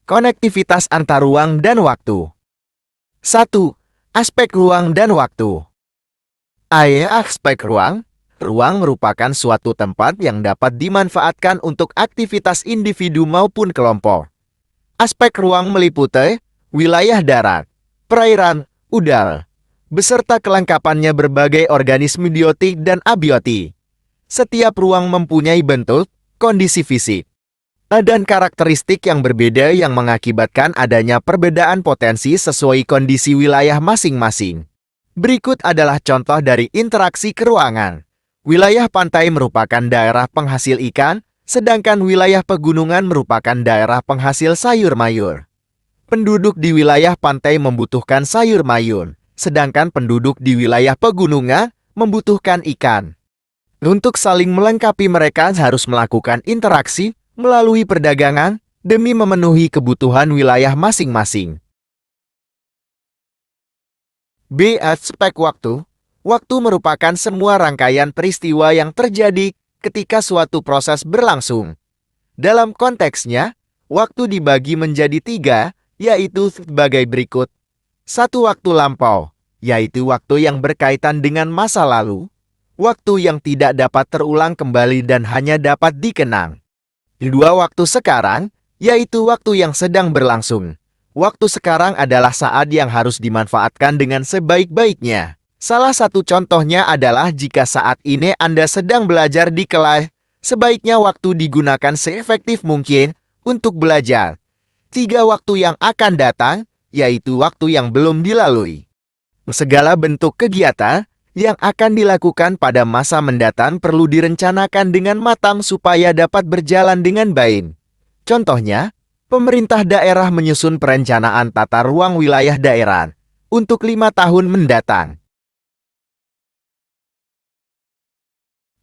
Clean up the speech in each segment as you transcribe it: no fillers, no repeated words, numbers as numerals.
Konektivitas antar ruang dan waktu. 1. Aspek ruang dan waktu. Aspek ruang. Ruang merupakan suatu tempat yang dapat dimanfaatkan untuk aktivitas individu maupun kelompok. Aspek ruang meliputi wilayah darat, perairan, udara, beserta kelengkapannya berbagai organisme biotik dan abiotik. Setiap ruang mempunyai bentuk, kondisi fisik, dan karakteristik yang berbeda yang mengakibatkan adanya perbedaan potensi sesuai kondisi wilayah masing-masing. Berikut adalah contoh dari interaksi keruangan. Wilayah pantai merupakan daerah penghasil ikan, sedangkan wilayah pegunungan merupakan daerah penghasil sayur-mayur. Penduduk di wilayah pantai membutuhkan sayur-mayur, sedangkan penduduk di wilayah pegunungan membutuhkan ikan. Untuk saling melengkapi, mereka harus melakukan interaksi melalui perdagangan demi memenuhi kebutuhan wilayah masing-masing. B. Aspek waktu. Waktu merupakan semua rangkaian peristiwa yang terjadi ketika suatu proses berlangsung. Dalam konteksnya, waktu dibagi menjadi 3, yaitu sebagai berikut. 1. Waktu lampau, yaitu waktu yang berkaitan dengan masa lalu. Waktu yang tidak dapat terulang kembali dan hanya dapat dikenang. 2. Waktu sekarang, yaitu waktu yang sedang berlangsung. Waktu sekarang adalah saat yang harus dimanfaatkan dengan sebaik-baiknya. Salah satu contohnya adalah jika saat ini Anda sedang belajar di kelas, sebaiknya waktu digunakan seefektif mungkin untuk belajar. 3. Waktu yang akan datang, yaitu waktu yang belum dilalui. Segala bentuk kegiatan yang akan dilakukan pada masa mendatang perlu direncanakan dengan matang supaya dapat berjalan dengan baik. Contohnya, pemerintah daerah menyusun perencanaan tata ruang wilayah daerah untuk 5 tahun mendatang.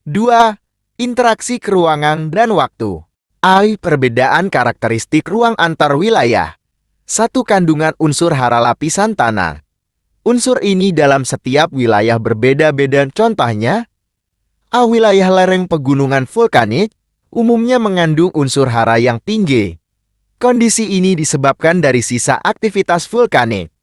2. Interaksi keruangan dan waktu. Perbedaan karakteristik ruang antar wilayah. 1. Kandungan unsur hara lapisan tanah. Unsur ini dalam setiap wilayah berbeda-beda. Contohnya, wilayah lereng pegunungan vulkanik umumnya mengandung unsur hara yang tinggi. Kondisi ini disebabkan dari sisa aktivitas vulkanik,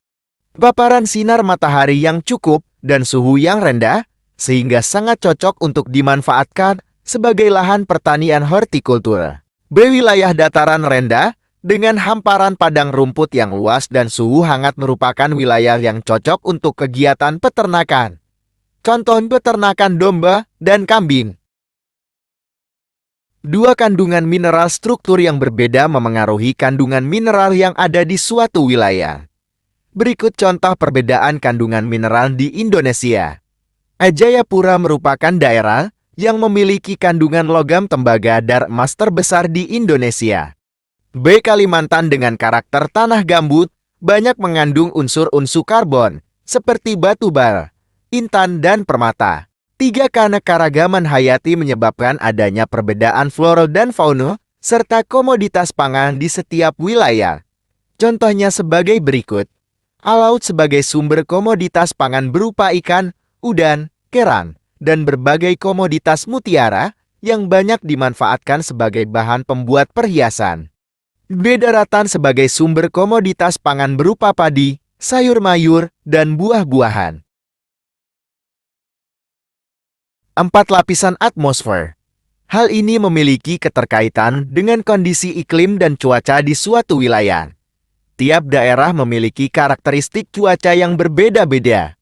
paparan sinar matahari yang cukup, dan suhu yang rendah, sehingga sangat cocok untuk dimanfaatkan sebagai lahan pertanian hortikultura. B. Wilayah dataran rendah dengan hamparan padang rumput yang luas dan suhu hangat merupakan wilayah yang cocok untuk kegiatan peternakan. Contoh peternakan domba dan kambing. 2. Kandungan mineral. Struktur yang berbeda memengaruhi kandungan mineral yang ada di suatu wilayah. Berikut contoh perbedaan kandungan mineral di Indonesia. Jayapura merupakan daerah yang memiliki kandungan logam tembaga dan emas terbesar di Indonesia. B. Kalimantan dengan karakter tanah gambut, banyak mengandung unsur-unsur karbon, seperti batu bara, intan, dan permata. 3. Karena keragaman hayati menyebabkan adanya perbedaan flora dan fauna, serta komoditas pangan di setiap wilayah. Contohnya sebagai berikut. Laut sebagai sumber komoditas pangan berupa ikan, udang, kerang, dan berbagai komoditas mutiara yang banyak dimanfaatkan sebagai bahan pembuat perhiasan. B. Daratan sebagai sumber komoditas pangan berupa padi, sayur-mayur, dan buah-buahan. 4. Lapisan atmosfer. Hal ini memiliki keterkaitan dengan kondisi iklim dan cuaca di suatu wilayah. Tiap daerah memiliki karakteristik cuaca yang berbeda-beda.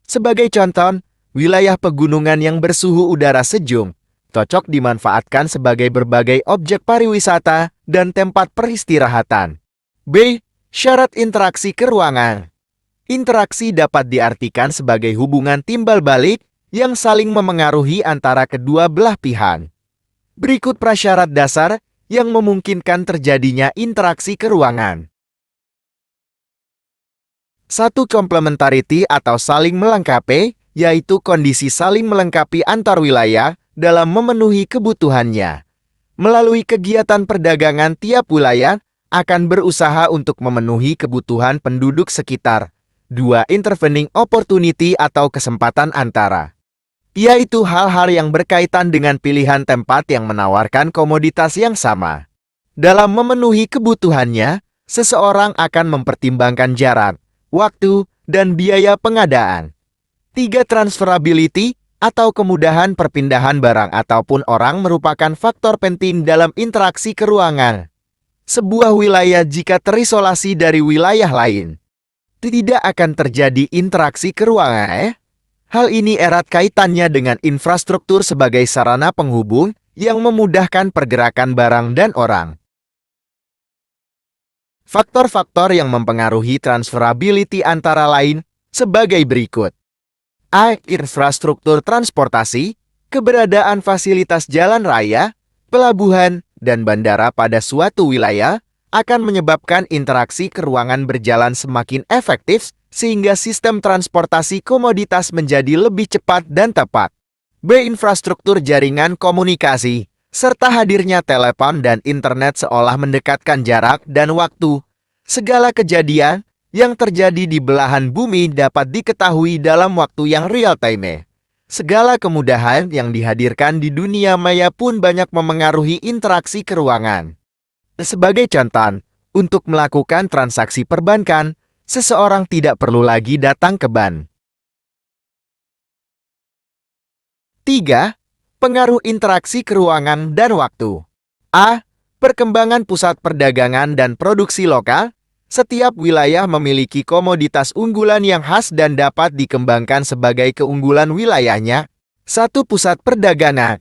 Sebagai contoh, wilayah pegunungan yang bersuhu udara sejuk cocok dimanfaatkan sebagai berbagai objek pariwisata dan tempat peristirahatan. B. Syarat interaksi keruangan. Interaksi dapat diartikan sebagai hubungan timbal balik yang saling memengaruhi antara kedua belah pihak. Berikut prasyarat dasar yang memungkinkan terjadinya interaksi keruangan. 1. Complementarity atau saling melengkapi, yaitu kondisi saling melengkapi antar wilayah dalam memenuhi kebutuhannya. Melalui kegiatan perdagangan, tiap wilayah akan berusaha untuk memenuhi kebutuhan penduduk sekitar. 2. Intervening opportunity atau kesempatan antara, yaitu hal-hal yang berkaitan dengan pilihan tempat yang menawarkan komoditas yang sama. Dalam memenuhi kebutuhannya, seseorang akan mempertimbangkan jarak, waktu, dan biaya pengadaan. 3. Transferability atau kemudahan perpindahan barang ataupun orang merupakan faktor penting dalam interaksi keruangan. Sebuah wilayah jika terisolasi dari wilayah lain, tidak akan terjadi interaksi keruangan. Hal ini erat kaitannya dengan infrastruktur sebagai sarana penghubung yang memudahkan pergerakan barang dan orang. Faktor-faktor yang mempengaruhi transferability antara lain sebagai berikut. A. Infrastruktur transportasi, keberadaan fasilitas jalan raya, pelabuhan, dan bandara pada suatu wilayah akan menyebabkan interaksi keruangan berjalan semakin efektif sehingga sistem transportasi komoditas menjadi lebih cepat dan tepat. B. Infrastruktur jaringan komunikasi, serta hadirnya telepon dan internet seolah mendekatkan jarak dan waktu. Segala kejadian yang terjadi di belahan bumi dapat diketahui dalam waktu yang real-time. Segala kemudahan yang dihadirkan di dunia maya pun banyak memengaruhi interaksi keruangan. Sebagai contoh, untuk melakukan transaksi perbankan, seseorang tidak perlu lagi datang ke bank. 3. Pengaruh interaksi keruangan dan waktu. A. Perkembangan pusat perdagangan dan produksi lokal. Setiap wilayah memiliki komoditas unggulan yang khas dan dapat dikembangkan sebagai keunggulan wilayahnya. 1. Pusat perdagangan.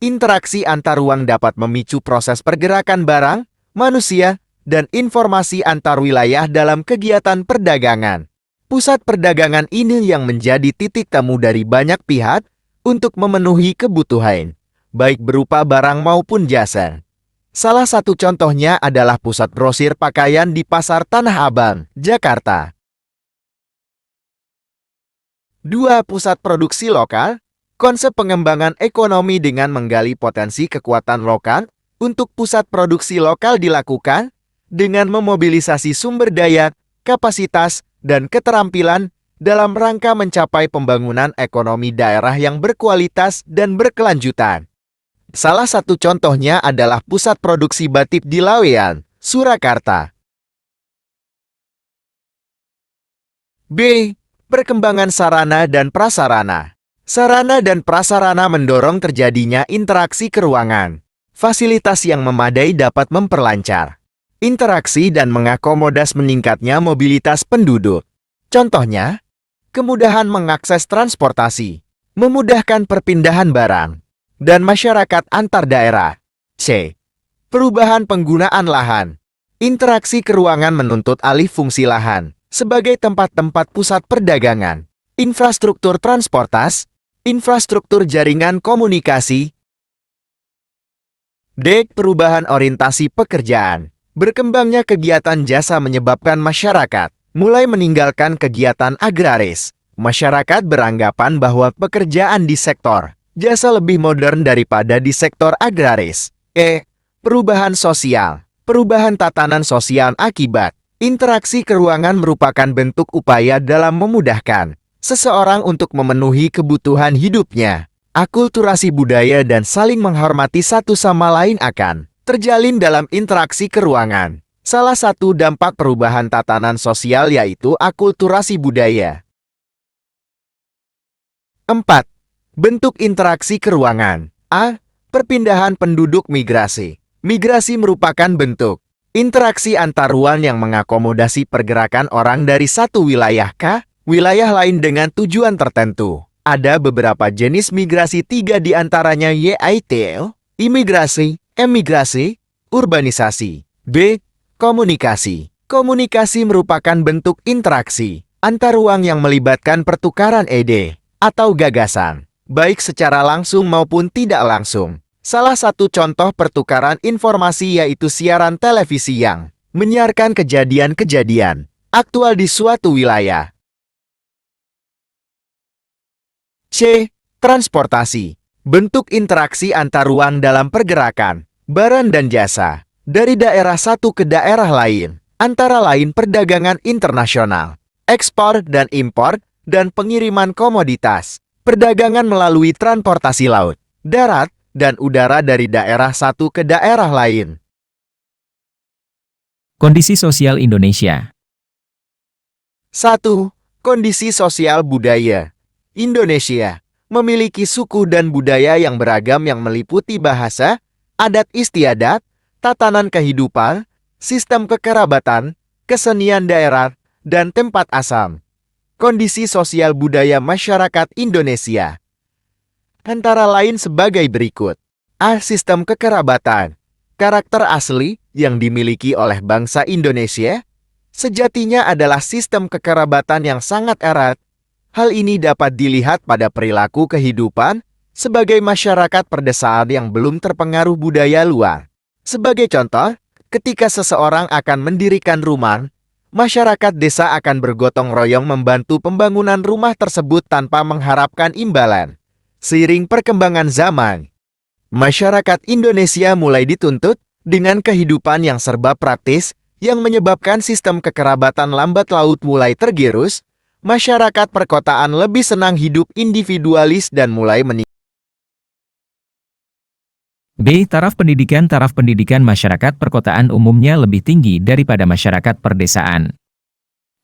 Interaksi antar ruang dapat memicu proses pergerakan barang, manusia, dan informasi antar wilayah dalam kegiatan perdagangan. Pusat perdagangan ini yang menjadi titik temu dari banyak pihak untuk memenuhi kebutuhan, baik berupa barang maupun jasa. Salah satu contohnya adalah pusat grosir pakaian di Pasar Tanah Abang, Jakarta. 2. Pusat produksi lokal. Konsep pengembangan ekonomi dengan menggali potensi kekuatan lokal untuk pusat produksi lokal dilakukan dengan memobilisasi sumber daya, kapasitas, dan keterampilan dalam rangka mencapai pembangunan ekonomi daerah yang berkualitas dan berkelanjutan. Salah satu contohnya adalah pusat produksi batik di Laweyan, Surakarta. B. Perkembangan sarana dan prasarana. Sarana dan prasarana mendorong terjadinya interaksi keruangan. Fasilitas yang memadai dapat memperlancar interaksi dan mengakomodas meningkatnya mobilitas penduduk. Contohnya, kemudahan mengakses transportasi, memudahkan perpindahan barang, dan masyarakat antar daerah. C. Perubahan penggunaan lahan. Interaksi keruangan menuntut alih fungsi lahan sebagai tempat-tempat pusat perdagangan, infrastruktur transportasi, infrastruktur jaringan komunikasi. D. Perubahan orientasi pekerjaan. Berkembangnya kegiatan jasa menyebabkan masyarakat mulai meninggalkan kegiatan agraris. Masyarakat beranggapan bahwa pekerjaan di sektor jasa lebih modern daripada di sektor agraris. E. Perubahan sosial. Perubahan tatanan sosial akibat interaksi keruangan merupakan bentuk upaya dalam memudahkan seseorang untuk memenuhi kebutuhan hidupnya. Akulturasi budaya dan saling menghormati satu sama lain akan terjalin dalam interaksi keruangan. Salah satu dampak perubahan tatanan sosial yaitu akulturasi budaya. 4. Bentuk interaksi keruangan. A. Perpindahan penduduk migrasi. Migrasi merupakan bentuk interaksi antar ruang yang mengakomodasi pergerakan orang dari satu wilayah ke wilayah lain dengan tujuan tertentu. Ada beberapa jenis migrasi, 3 di antaranya yaitu imigrasi, emigrasi, urbanisasi. B. Komunikasi. Komunikasi merupakan bentuk interaksi antar ruang yang melibatkan pertukaran ide atau gagasan, baik secara langsung maupun tidak langsung. Salah satu contoh pertukaran informasi yaitu siaran televisi yang menyiarkan kejadian-kejadian aktual di suatu wilayah. C. Transportasi. Bentuk interaksi antar ruang dalam pergerakan barang dan jasa dari daerah satu ke daerah lain, antara lain perdagangan internasional, ekspor dan impor, dan pengiriman komoditas, perdagangan melalui transportasi laut, darat, dan udara dari daerah satu ke daerah lain. Kondisi sosial Indonesia. 1. Kondisi sosial budaya. Indonesia memiliki suku dan budaya yang beragam yang meliputi bahasa, adat istiadat, tatanan kehidupan, sistem kekerabatan, kesenian daerah, dan tempat asal. Kondisi sosial budaya masyarakat Indonesia antara lain sebagai berikut. A. Sistem kekerabatan. Karakter asli yang dimiliki oleh bangsa Indonesia sejatinya adalah sistem kekerabatan yang sangat erat. Hal ini dapat dilihat pada perilaku kehidupan sebagai masyarakat perdesaan yang belum terpengaruh budaya luar. Sebagai contoh, ketika seseorang akan mendirikan rumah, masyarakat desa akan bergotong royong membantu pembangunan rumah tersebut tanpa mengharapkan imbalan. Seiring perkembangan zaman, masyarakat Indonesia mulai dituntut dengan kehidupan yang serba praktis yang menyebabkan sistem kekerabatan lambat laut mulai tergerus. Masyarakat perkotaan lebih senang hidup individualis dan mulai meningkat. B. Taraf pendidikan masyarakat perkotaan umumnya lebih tinggi daripada masyarakat perdesaan.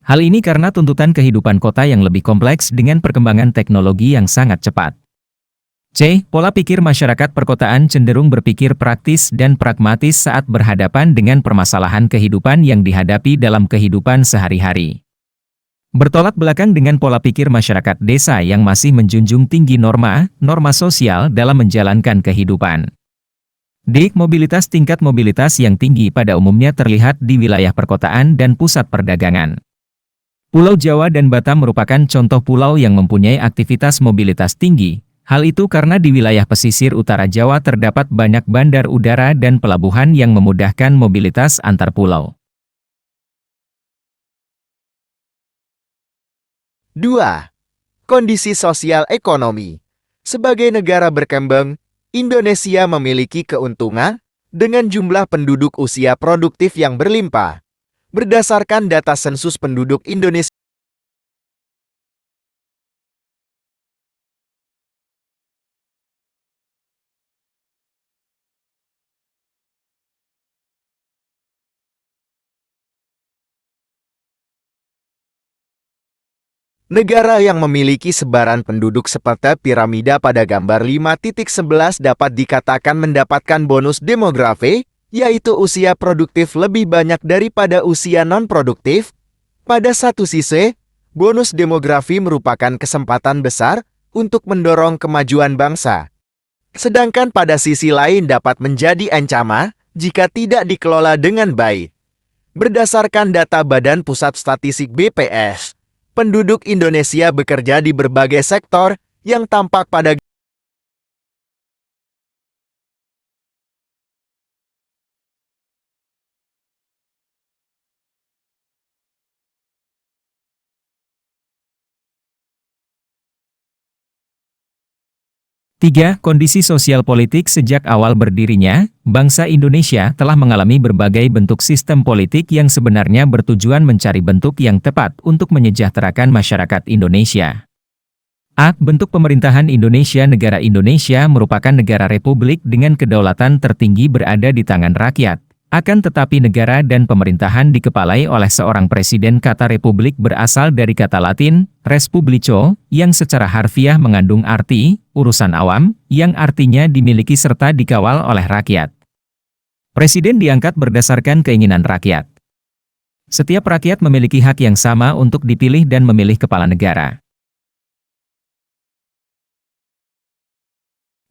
Hal ini karena tuntutan kehidupan kota yang lebih kompleks dengan perkembangan teknologi yang sangat cepat. C. Pola pikir masyarakat perkotaan cenderung berpikir praktis dan pragmatis saat berhadapan dengan permasalahan kehidupan yang dihadapi dalam kehidupan sehari-hari. Bertolak belakang dengan pola pikir masyarakat desa yang masih menjunjung tinggi norma sosial dalam menjalankan kehidupan. D. Tingkat mobilitas yang tinggi pada umumnya terlihat di wilayah perkotaan dan pusat perdagangan. Pulau Jawa dan Batam merupakan contoh pulau yang mempunyai aktivitas mobilitas tinggi. Hal itu karena di wilayah pesisir utara Jawa terdapat banyak bandar udara dan pelabuhan yang memudahkan mobilitas antar pulau. 2. Kondisi sosial ekonomi. Sebagai negara berkembang, Indonesia memiliki keuntungan dengan jumlah penduduk usia produktif yang berlimpah. Berdasarkan data sensus penduduk Indonesia, negara yang memiliki sebaran penduduk seperti piramida pada gambar 5.11 dapat dikatakan mendapatkan bonus demografi, yaitu usia produktif lebih banyak daripada usia non-produktif. Pada satu sisi, bonus demografi merupakan kesempatan besar untuk mendorong kemajuan bangsa. Sedangkan pada sisi lain dapat menjadi ancaman jika tidak dikelola dengan baik. Berdasarkan data Badan Pusat Statistik BPS, penduduk Indonesia bekerja di berbagai sektor yang tampak pada Tiga, kondisi sosial politik. Sejak awal berdirinya, bangsa Indonesia telah mengalami berbagai bentuk sistem politik yang sebenarnya bertujuan mencari bentuk yang tepat untuk menyejahterakan masyarakat Indonesia. A. Bentuk pemerintahan Indonesia. Negara Indonesia merupakan negara republik dengan kedaulatan tertinggi berada di tangan rakyat. Akan tetapi negara dan pemerintahan dikepalai oleh seorang presiden. Kata republik berasal dari kata Latin, res publico, yang secara harfiah mengandung arti, urusan awam, yang artinya dimiliki serta dikawal oleh rakyat. Presiden diangkat berdasarkan keinginan rakyat. Setiap rakyat memiliki hak yang sama untuk dipilih dan memilih kepala negara.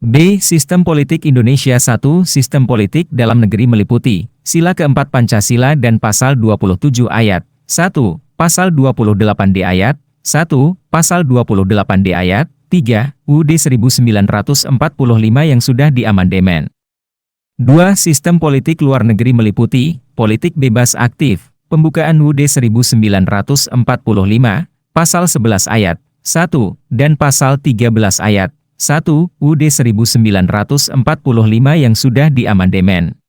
B. Sistem politik Indonesia. 1. Sistem politik dalam negeri meliputi Sila keempat Pancasila dan Pasal 27 Ayat 1, Pasal 28D Ayat 1, Pasal 28D Ayat 3, UUD 1945 yang sudah diamandemen. 2. Sistem politik luar negeri meliputi politik bebas aktif, pembukaan UUD 1945, Pasal 11 Ayat 1, dan Pasal 13 Ayat 1, UUD 1945 yang sudah diamandemen.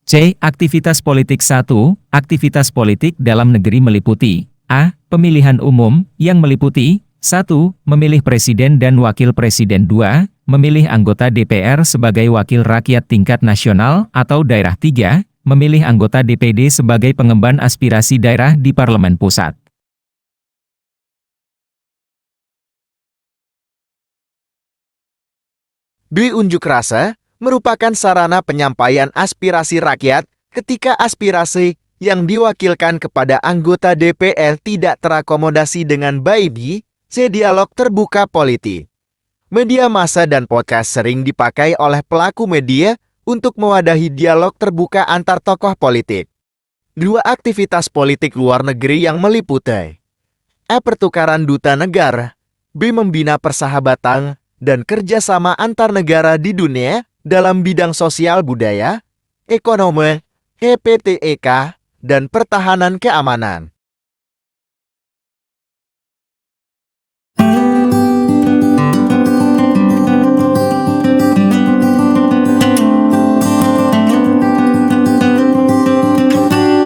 C. Aktivitas politik. 1. Aktivitas politik dalam negeri meliputi A. Pemilihan umum, yang meliputi 1. Memilih presiden dan wakil presiden. 2. Memilih anggota DPR sebagai wakil rakyat tingkat nasional atau daerah. 3. memilih anggota DPD sebagai pengemban aspirasi daerah di Parlemen Pusat. B. Unjuk rasa merupakan sarana penyampaian aspirasi rakyat ketika aspirasi yang diwakilkan kepada anggota DPR tidak terakomodasi dengan baik. C. Dialog terbuka politik. Media massa dan podcast sering dipakai oleh pelaku media untuk mewadahi dialog terbuka antar tokoh politik. 2. Aktivitas politik luar negeri yang meliputi A. Pertukaran duta negara. B. Membina persahabatan dan kerjasama antar negara di dunia dalam bidang sosial budaya, ekonomi, EPTEK, dan pertahanan keamanan.